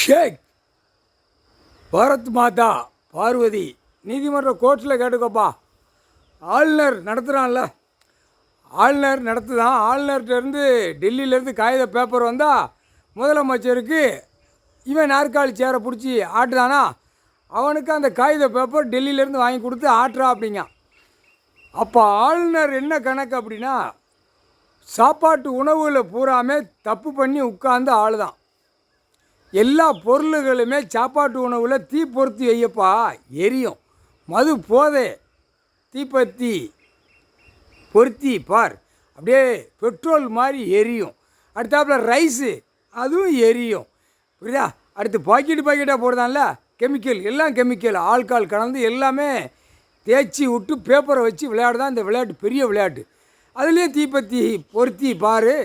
ஷேக் பாரத் மாதா பார்வதி நீதிமன்ற கோர்ட்டில் கேட்டுக்கோப்பா. ஆளுநர் நடத்துகிறான்ல, ஆளுநர் நடத்துதான். ஆளுநர்கிட்டருந்து டெல்லியிலேருந்து காகித பேப்பர் வந்தால் முதலமைச்சருக்கு இவன் நாற்காலி சேரை பிடிச்சி ஆட்டுதானா, அவனுக்கு அந்த காகித பேப்பர் டெல்லியிலேருந்து வாங்கி கொடுத்து ஆட்டுறா அப்படிங்க. அப்போ ஆளுநர் என்ன கணக்கு அப்படின்னா, சாப்பாட்டு உணவுகளை பூராமே தப்பு பண்ணி உட்கார்ந்து ஆளுதான். எல்லா பொருள்களுமே சாப்பாட்டு உணவில் தீ பொருத்தி வையப்பா, எரியும். மது போதை தீப்பத்தி பொருத்தி பார், அப்படியே பெட்ரோல் மாதிரி எரியும். அடுத்தாப்புல ரைஸு, அதுவும் எரியும். புரியுதா? அடுத்து பாக்கெட்டாக போடுதான்ல, கெமிக்கல், எல்லாம் கெமிக்கல், ஆல்கால் கலந்து எல்லாமே தேய்ச்சி விட்டு பேப்பரை வச்சு விளையாடுதான் இந்த விளையாட்டு, பெரிய விளையாட்டு. அதுலேயும் தீப்பத்தி பொருத்தி பாரு,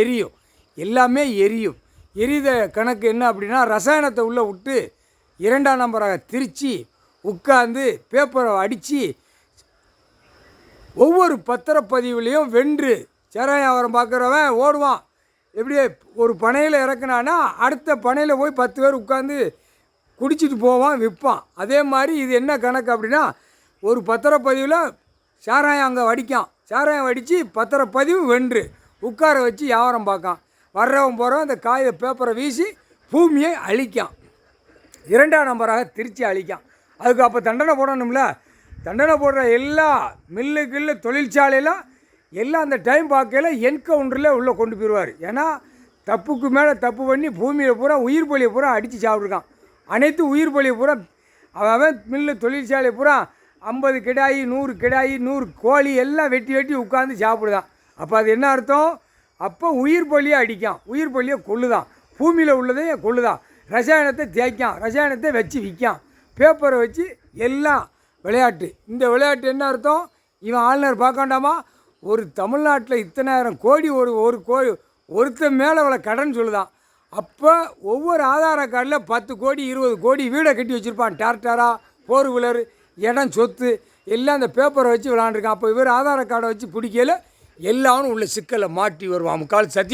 எரியும். எல்லாமே எரியும். எரித கணக்கு என்ன அப்படின்னா, ரசாயனத்தை உள்ளே விட்டு 2ஆம் நம்பராக திரித்து உட்காந்து பேப்பரை அடித்து ஒவ்வொரு பத்திரப்பதிவுலேயும் வென்று சேராயாவரம் பார்க்குறவன் ஓடுவான். எப்படியே ஒரு பனையில் இறக்குனான்னா அடுத்த பனையில் போய் 10 பேர் உட்காந்து குடிச்சிட்டு போவான், விற்பான். அதே மாதிரி இது என்ன கணக்கு அப்படின்னா, ஒரு பத்திரப்பதிவில் சாராயம் அங்கே வடிக்கான், சாராயம் வடித்து பத்திரப்பதிவு வென்று உட்கார வச்சு வியாபாரம் பார்க்கான். வர்றவன் போகிறவன் இந்த காகித பேப்பரை வீசி பூமியை அழிக்கான், 2ஆம் நம்பராக திருச்சி அழிக்கான். அதுக்கு அப்போ தண்டனை போடணும்ல. தண்டனை போடுற எல்லா மில்லுக்குள்ள தொழிற்சாலையில் எல்லாம் அந்த டைம் பார்க்கல என்கவுண்டரில் உள்ளே கொண்டு போயிடுவார். ஏன்னா தப்புக்கு மேலே தப்பு பண்ணி பூமியில் பூரா உயிர் பலியை பூரா அடித்து சாப்பிட்ருக்கான். அனைத்து உயிர் பலியை பூரா அவன் மில்லு தொழிற்சாலை பூரா 50 கிடாயி, 100 கிடாயி, 100 கோழி எல்லாம் வெட்டி வெட்டி உட்காந்து சாப்பிடுதான். அப்போ அது என்ன அர்த்தம்? அப்போ உயிர் பலியை அடிக்கான், உயிர் பலியை கொள்ளுதான், பூமியில் உள்ளதையும் கொள்ளுதான். ரசாயனத்தை தேய்க்கான், ரசாயனத்தை வச்சு விற்கான், பேப்பரை வச்சு எல்லாம் விளையாட்டு. இந்த விளையாட்டு என்ன அர்த்தம்? இவன் ஆளுநர் பார்க்காண்டாமா, ஒரு தமிழ்நாட்டில் இத்தனாயிரம் கோடி ஒரு கோடி ஒருத்தன் மேலே அவளை கடன் சொல்லுதான். அப்போ ஒவ்வொரு ஆதார கார்டில் 10 கோடி 20 கோடி வீடை கட்டி வச்சுருப்பான். டார்டாரா, 4 வீலர், இடம், சொத்து எல்லாம் அந்த பேப்பரை வச்சு விளாண்டுருக்கான். அப்போ இவர் ஆதார கார்டை வச்சு பிடிக்கல, எல்லாரும் உள்ள சிக்கலை மாட்டி வருவான். முக்கால் சத்தியம்.